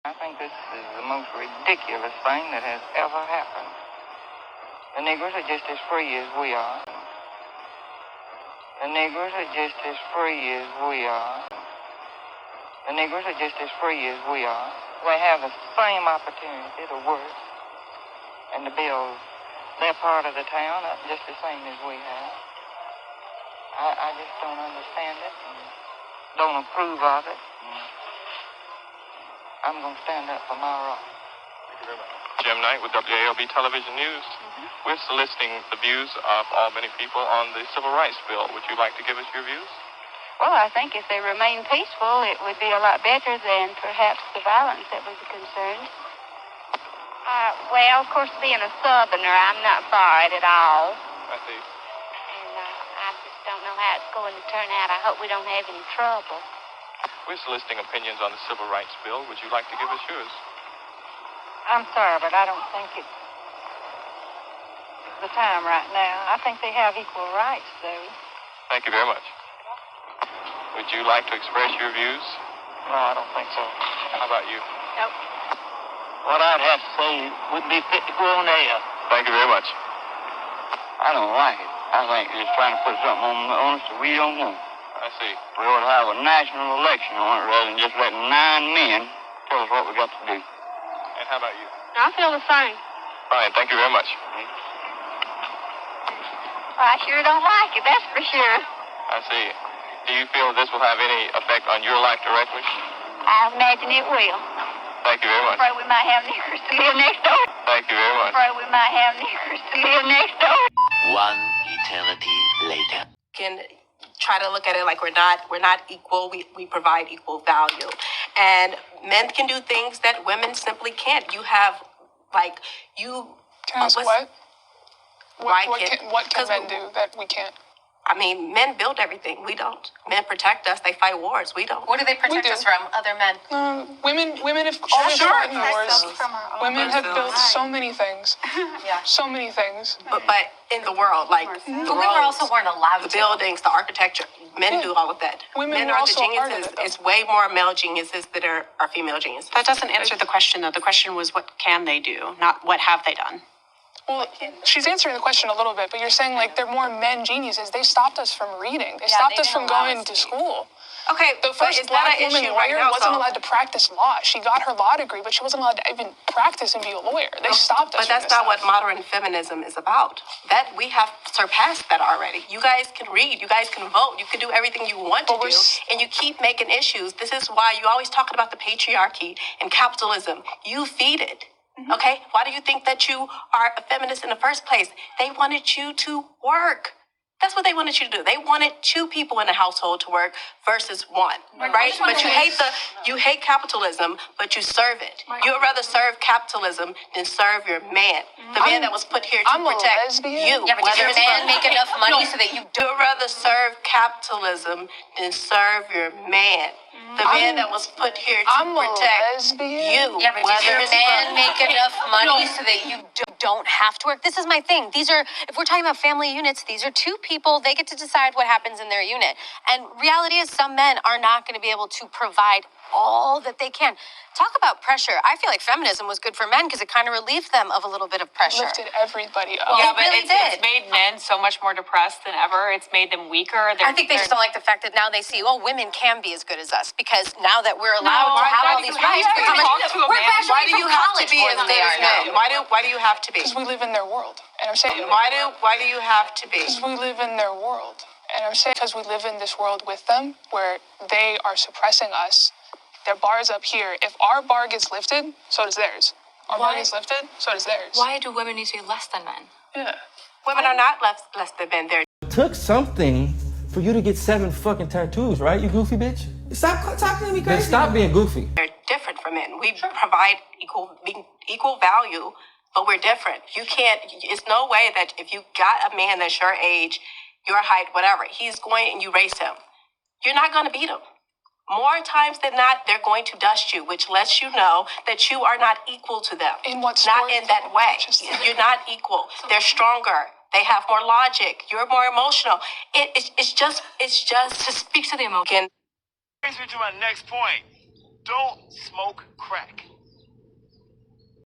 I think this is the most ridiculous thing that has ever happened. The Negroes are just as free as we are. The Negroes are just as free as we are. The Negroes are just as free as we are. They have the same opportunity to work and to build their part of the town up just the same as we have. I just don't understand it and don't approve of it. I'm going to stand up for my rights. Thank you very much. Jim Knight with WALB Television News. We're soliciting the views of Albany people on the Civil Rights Bill. Would you like to give us your views? Well, I think if they remain peaceful, it would be a lot better than perhaps the violence that was concerned. Well, of course, being a Southerner, I'm not for it at all. I see. And I just don't know how it's going to turn out. I hope we don't have any trouble. We're soliciting opinions on the Civil Rights Bill. Would you like to give us yours? I'm sorry, but I don't think it's the time right now. I think they have equal rights, though. Thank you very much. Would you like to express your views? No, I don't think so. How about you? Nope. What I'd have to say wouldn't be fit to go on air. Thank you very much. I don't like it. I think it's trying to put something on us that we don't want. I see. We ought to have a national election on it rather than just letting 9 men tell us what we got to do. And how about you? I feel the same. Fine, thank you very much. Well, I sure don't like it, that's for sure. I see. Do you feel this will have any effect on your life directly? I imagine it will. Thank you very much. Afraid we might have niggers to live next door. Thank you very much. Afraid we might have niggers to live next door. One eternity later. Can try to look at it like we're not equal. We provide equal value, and men can do things that women simply can't. You have like you. Can I ask what? What can men do that we can't? I mean, men build everything. We don't. Men protect us. They fight wars. We don't. What do they protect us from? Other men? Women have always fought in wars. Women have built so many things. Yeah. So many things. But in the world, like the But we were also weren't allowed the to. buildings, the architecture, men do all of that. Women Men were are the also a part of geniuses. it, though. It's way more male geniuses that are female geniuses. That doesn't answer the question, though. The question was, what can they do, not what have they done? Well, she's answering the question a little bit, but you're saying like they're more men geniuses. They stopped us from reading. They stopped us from going to school. Okay, The first black woman lawyer wasn't allowed to practice law. She got her law degree, but she wasn't allowed to even practice and be a lawyer. They stopped us. But that's not what modern feminism is about. That we have surpassed that already. You guys can read. You guys can vote. You can do everything you want to do, and you keep making issues. This is why you always talking about the patriarchy and capitalism. You feed it. Okay? Why do you think that you are a feminist in the first place? They wanted you to work. That's what they wanted you to do. They wanted 2 people in a household to work versus 1, right? But you hate capitalism, but you serve it. You would rather serve capitalism than serve your man, the man that was put here to protect you. Yeah, but does your man make enough money so that you You would rather serve capitalism than serve your man, the man that was put here to protect you. Yeah, but does your man make enough money so that you don't have to work? This is my thing. These are, if we're talking about family units, these are 2 people. They get to decide what happens in their unit. And reality is some men are not going to be able to provide all that they can. Talk about pressure. I feel like feminism was good for men because it kind of relieved them of a little bit of pressure. Lifted everybody up. Well, Yeah, it but really did. it's made men so much more depressed than ever. It's made them weaker. I think they just don't like the fact that now they see, women can be as good as us because now that we're allowed to have all these rights, we're graduating from college more than they are now. Why do you have to be? Because we live in their world. And I'm saying Why do you have to be? because we live in their world. And I'm saying because we live in this world with them where they are suppressing us. Their bar's up here. If our bar gets lifted, so does theirs. Our bar gets lifted, so does theirs. Why do women need to be less than men? Yeah. Women are not less than men. They're It took something for you to get 7 fucking tattoos, right? You goofy bitch. Stop talking to me crazy. Then stop being goofy. different from men. We provide equal value, but we're different. You can't. It's no way that if you got a man that's your age, your height, whatever, he's going and you race him, you're not going to beat him. More times than not, they're going to dust you, which lets you know that you are not equal to them. In what sport? Not in that way. You're not equal. They're stronger. They have more logic. You're more emotional. It's just to speak to the emotion. Brings me to my next point. Don't smoke crack.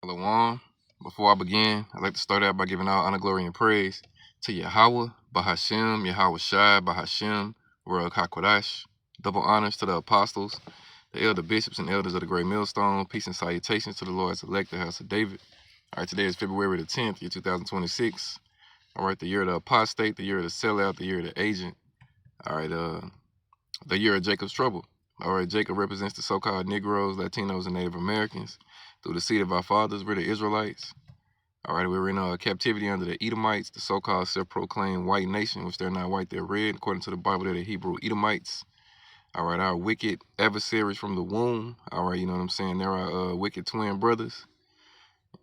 Shalom. Before I begin, I'd like to start out by giving all honor, glory, and praise to Yahweh, Bahashem, Yahweh Shai, Bahashem, Ruach HaKodesh. Double honors to the apostles, the elder bishops and elders of the Great Millstone. Peace and salutations to the Lord's elect, the house of David. All right, today is February the 10th, year 2026. All right, the year of the apostate, the year of the sellout, the year of the agent. All right, the year of Jacob's trouble. All right, Jacob represents the so-called Negroes, Latinos, and Native Americans. Through the seed of our fathers, we're the Israelites. All right, we were in captivity under the Edomites, the so-called self-proclaimed white nation, which they're not white, they're red. According to the Bible, they're the Hebrew Edomites. All right, our wicked adversaries from the womb. All right, you know what I'm saying? They're our wicked twin brothers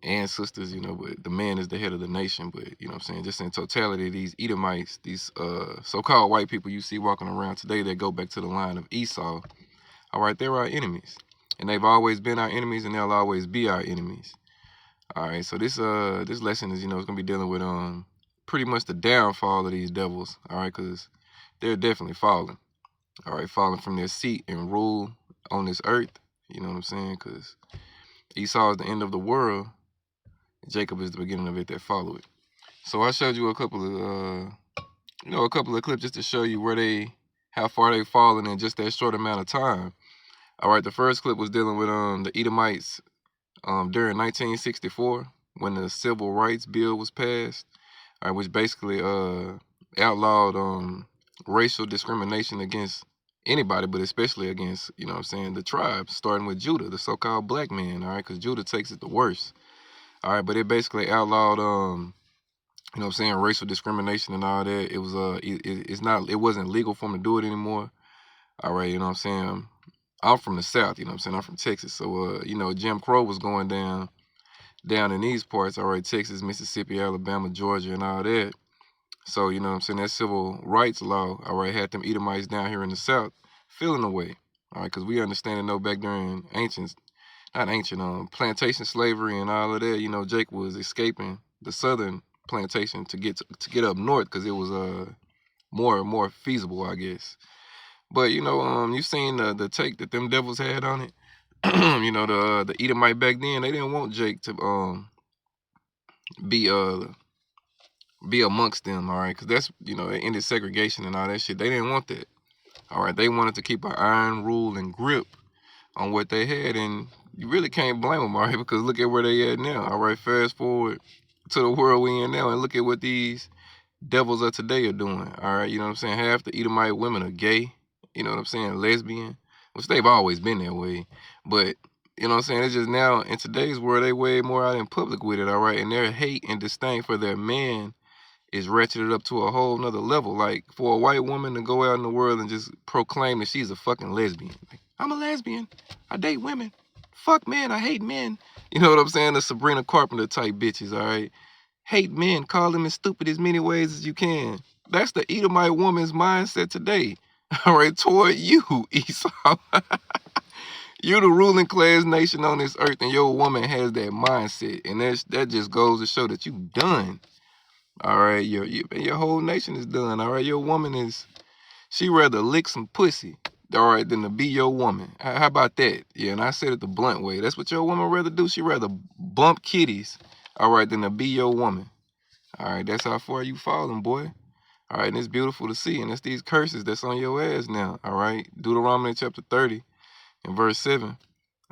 and sisters, you know, but the man is the head of the nation. But, you know what I'm saying, just in totality, these Edomites, these so-called white people you see walking around today that go back to the line of Esau, all right, they're our enemies. And they've always been our enemies, and they'll always be our enemies. All right, so this lesson is, you know, it's going to be dealing with pretty much the downfall of these devils, all right, because they're definitely falling, all right, falling from their seat and rule on this earth, you know what I'm saying, because Esau is the end of the world, Jacob is the beginning of it that follow it. So I showed you a couple of, a couple of clips just to show you how far they've fallen in just that short amount of time. All right, the first clip was dealing with the Edomites during 1964 when the Civil Rights Bill was passed, all right, which basically outlawed racial discrimination against anybody, but especially against, you know what I'm saying, the tribes, starting with Judah, the so-called black man, all right, because Judah takes it the worst. All right, but it basically outlawed, you know what I'm saying, racial discrimination and all that. It was it wasn't legal for them to do it anymore. All right, you know what I'm saying. I'm from the South, you know what I'm saying. I'm from Texas, so you know, Jim Crow was going down in these parts. All right, Texas, Mississippi, Alabama, Georgia, and all that. So you know what I'm saying. That civil rights law, all right, had them Edomites down here in the South feeling away. All right, because we understand and know back during plantation slavery and all of that, you know, Jake was escaping the southern plantation to get up north because it was more feasible, I guess. But you know, you seen the take that them devils had on it. You know, the Edomite back then, they didn't want Jake to be amongst them, all right, because that's, you know, they ended segregation and all that shit. They didn't want that. All right, they wanted to keep an iron rule and grip on what they had, and you really can't blame them, all right, because look at where they at now. All right, fast forward to the world we in now, and look at what these devils of today are doing. All right, you know what I'm saying? Half the Edomite women are gay. You know what I'm saying? Lesbian, which they've always been that way. But, you know what I'm saying? It's just now, in today's world, they way more out in public with it, all right? And their hate and disdain for their man is ratcheted up to a whole nother level. Like, for a white woman to go out in the world and just proclaim that she's a fucking lesbian. Like, I'm a lesbian. I date women. Fuck men. I hate men. You know what I'm saying? The Sabrina Carpenter type bitches, all right? Hate men. Call them as stupid as many ways as you can. That's the Edomite woman's mindset today. All right, toward you, Esau. You're the ruling class nation on this earth, and your woman has that mindset, and that just goes to show that you done. All right, your whole nation is done. All right, your woman she rather lick some pussy, all right, than to be your woman. How about that? Yeah, and I said it the blunt way. That's what your woman rather do. She rather bump kitties, all right, than to be your woman. All right, that's how far you falling, boy. All right, and it's beautiful to see, and it's these curses that's on your ass now, all right? Deuteronomy chapter 30 and verse 7.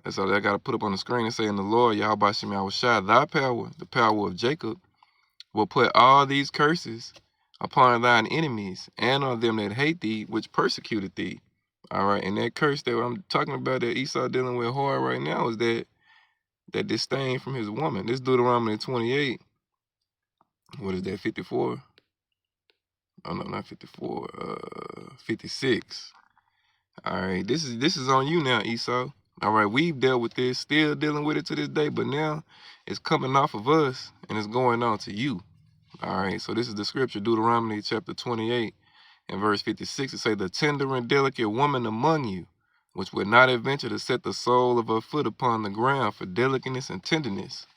That's all I got to put up on the screen and say, in the Lord, Yahweh Shem Yahweh Shai, thy power, the power of Jacob, will put all these curses upon thine enemies and on them that hate thee, which persecuted thee. All right, and that curse that I'm talking about that Esau dealing with hard right now is that disdain from his woman. This Deuteronomy 28, what is that, 54? Oh, no, not 54, 56. All right, this is on you now, Esau. All right, we've dealt with this, still dealing with it to this day, but now it's coming off of us and it's going on to you. All right, so this is the scripture, Deuteronomy chapter 28 and verse 56. It say, the tender and delicate woman among you, which would not adventure to set the sole of her foot upon the ground for delicateness and tenderness,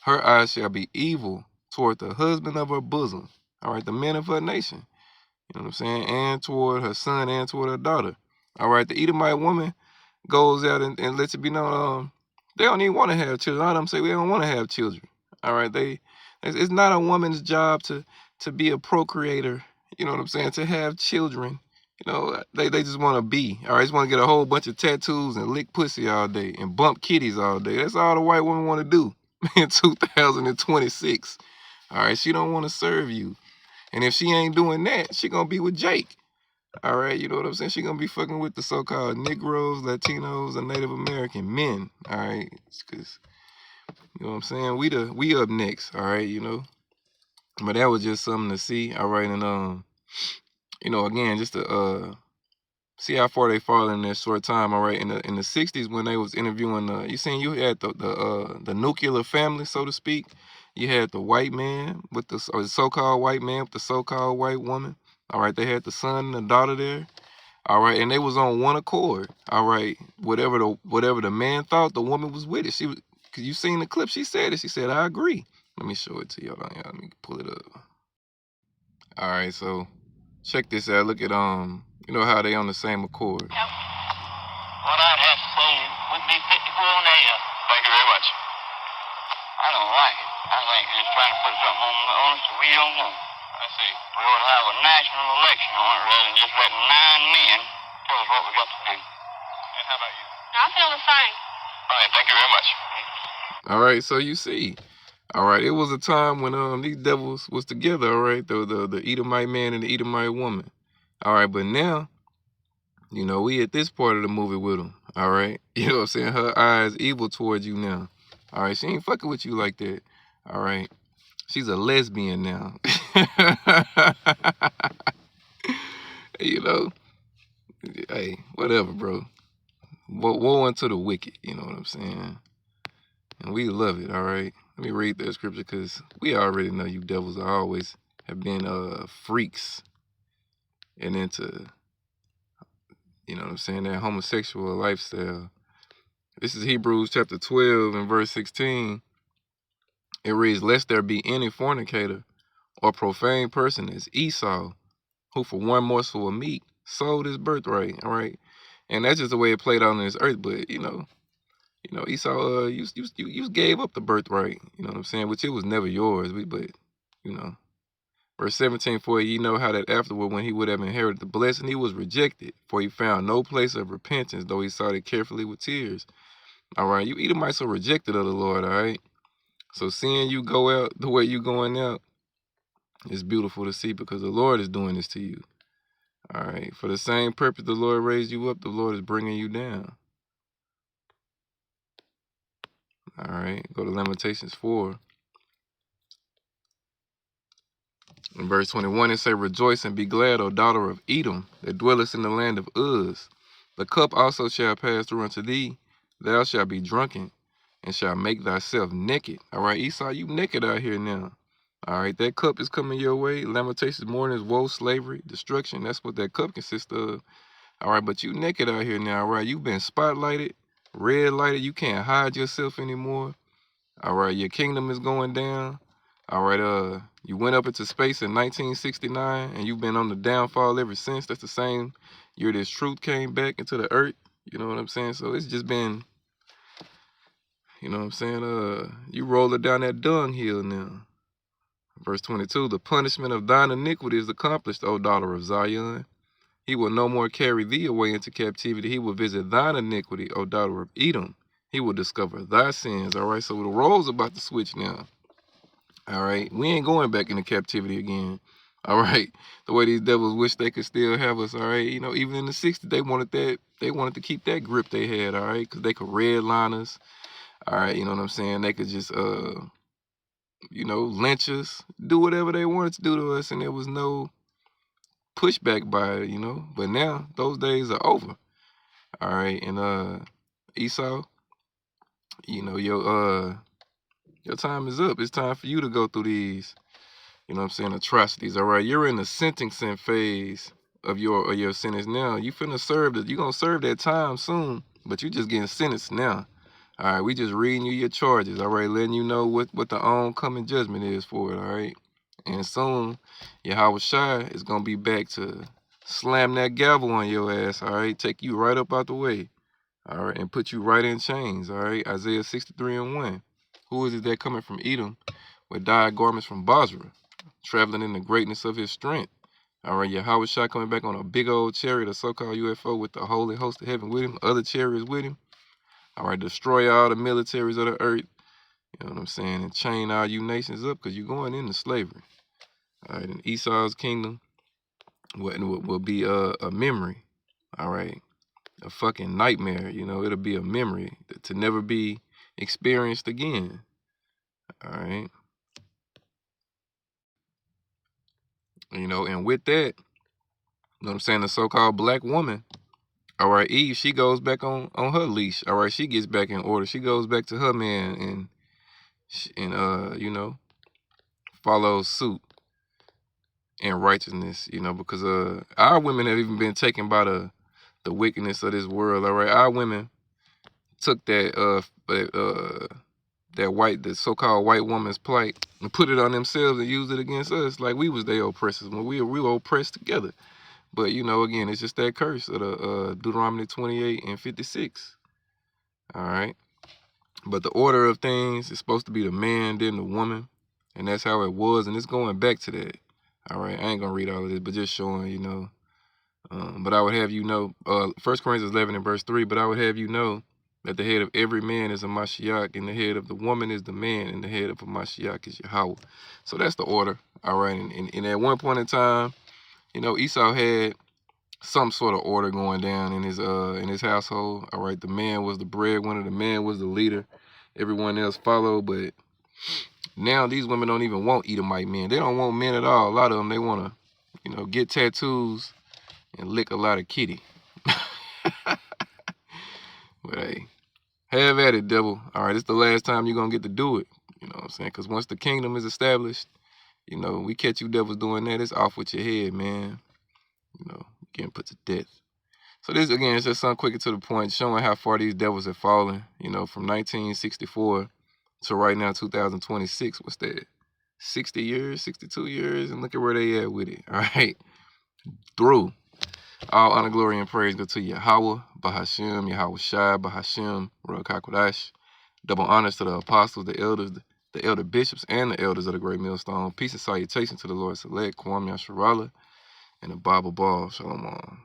her eyes shall be evil toward the husband of her bosom. All right, the men of her nation. You know what I'm saying? And toward her son and toward her daughter. All right, the Edomite woman goes out and lets it be known, They don't even want to have children. A lot of them say they don't want to have children. All right, it's not a woman's job to be a procreator. You know what I'm saying? To have children. You know, they just want to be. All right, just want to get a whole bunch of tattoos and lick pussy all day and bump kitties all day. That's all the white women want to do in 2026. All right, she don't want to serve you. And if she ain't doing that, she gonna be with Jake. All right, you know what I'm saying? She gonna be fucking with the so-called Negroes, Latinos, and Native American men. All right, because you know what I'm saying? We up next. All right, you know. But that was just something to see. All right, and you know, again, just to see how far they fall in that short time. All right, in the 60s when they was interviewing, you had the nuclear family, so to speak. You had the white man with the so-called white man with the so-called white woman. All right, they had the son and the daughter there. All right, and they was on one accord. All right, whatever the man thought, the woman was with it. She was, cause you seen the clip. She said it. She said, "I agree." Let me show it to y'all. Let me pull it up. All right, so check this out. Look at you know how they on the same accord. What I'd have to say would be 54 on the air. Thank you very much. I don't like it. I think it's trying to put something on us that we don't know. I see. We ought to have a national election on it rather than just letting 9 men tell us what we got to do. And how about you? I feel the same. All right, thank you very much. All right, so you see. All right, it was a time when these devils was together. All right, the Edomite man and the Edomite woman. All right, but now, you know, we at this part of the movie with them. All right, you know what I'm saying? Her eyes evil towards you now. All right, she ain't fucking with you like that. All right, she's a lesbian now. You know, hey, whatever, bro. Woe unto the wicked. You know what I'm saying? And we love it. All right. Let me read that scripture because we already know you devils always have been freaks and into, you know what I'm saying, that homosexual lifestyle. This is Hebrews chapter 12 and verse 16. It reads, "Lest there be any fornicator or profane person as Esau, who for one morsel of meat sold his birthright." All right. And that's just the way it played out on this earth. But, you know, Esau, you gave up the birthright, you know what I'm saying, which it was never yours. But, you know, verse 17, for ye know how that afterward, when he would have inherited the blessing, he was rejected, for he found no place of repentance, though he sought it carefully with tears. All right, you Edomites are rejected of the Lord, all right? So seeing you go out the way you going out is beautiful to see because the Lord is doing this to you. All right, for the same purpose the Lord raised you up, the Lord is bringing you down. All right, go to Lamentations 4. In verse 21, it say, "Rejoice and be glad, O daughter of Edom, that dwellest in the land of Uz. The cup also shall pass through unto thee. Thou shalt be drunken, and shalt make thyself naked." All right, Esau, you naked out here now. All right, that cup is coming your way. Lamentations morning is woe, slavery, destruction. That's what that cup consists of. All right, but you naked out here now, all right? You've been spotlighted, red lighted. You can't hide yourself anymore. All right, your kingdom is going down. All right, you went up into space in 1969, and you've been on the downfall ever since. That's the same year this truth came back into the earth. You know what I'm saying? So it's just been, you know what I'm saying? You rolling down that dunghill now. Verse 22, "The punishment of thine iniquity is accomplished, O daughter of Zion. He will no more carry thee away into captivity. He will visit thine iniquity, O daughter of Edom. He will discover thy sins." All right, so the role's about to switch now. All right, we ain't going back into captivity again. All right, the way these devils wish they could still have us. All right, you know, even in the 60s, they wanted that. They wanted to keep that grip they had. All right, because they could redline us. All right, you know what I'm saying? They could just, you know, lynch us, do whatever they wanted to do to us, and there was no pushback by it, you know. But now those days are over. All right, and Esau, you know, your time is up. It's time for you to go through these, you know what I'm saying, atrocities. All right, you're in the sentencing phase of your sentence now. You finna serve that. You're gonna serve that time soon, but you just getting sentenced now. All right, we just reading you your charges. All right, letting you know what the oncoming judgment is for it. All right, and soon Yahweh Shai is gonna be back to slam that gavel on your ass. All right, take you right up out the way. all right, and put you right in chains, all right? Isaiah 63:1. Who is it that cometh from Edom with dyed garments from Basra, traveling in the greatness of his strength? All right, Yahweh Shai coming back on a big old chariot, a so-called UFO with the holy host of heaven with him, other chariots with him. All right, destroy all the militaries of the earth. You know what I'm saying? And chain all you nations up because you're going into slavery. All right, and Esau's kingdom will be a memory. All right, a fucking nightmare. You know, it'll be a memory to never be experienced again. All right. You know, and with that, you know what I'm saying, the so-called black woman, all right, Eve, she goes back on her leash. All right, she gets back in order. She goes back to her man and you know, follows suit in righteousness, you know, because our women have even been taken by the wickedness of this world. All right, our women took that the so-called white woman's plight and put it on themselves and used it against us like we was their oppressors when we were oppressed together. But you know, again, it's just that curse of the Deuteronomy 28:56. All right, but the order of things is supposed to be the man, then the woman, and that's how it was, and it's going back to that. All right, I ain't gonna read all of this, but just showing, you know. But I would have you know, 1 Corinthians 11:3. But I would have you know that the head of every man is a Mashiach, and the head of the woman is the man, and the head of a Mashiach is Yahweh. So that's the order. All right, and at one point in time, you know, Esau had some sort of order going down in his household. All right, the man was the breadwinner, the man was the leader, everyone else followed. But now these women don't even want Edomite men. They don't want men at all. A lot of them, they want to, you know, get tattoos and lick a lot of kitty. But hey, have at it, devil. All right, it's the last time you're gonna get to do it. You know what I'm saying? Because once the kingdom is established, you know, we catch you devils doing that, it's off with your head, man. You know, getting put to death. So this, again, is just something quick and to the point, showing how far these devils have fallen, you know, from 1964 to right now, 2026. What's that? 60 years, 62 years, and look at where they at with it, all right? Through. All honor, glory, and praise go to Yahweh, Bahashem, Yahweh Shai, Bahashem, Ruach HaKodesh. Double honors to the apostles, the elders, the elder bishops, and the elders of the Great Millstone. Peace and salutation to the Lord Select, Kwam Yasharallah, and the Bible Ball. Shalom.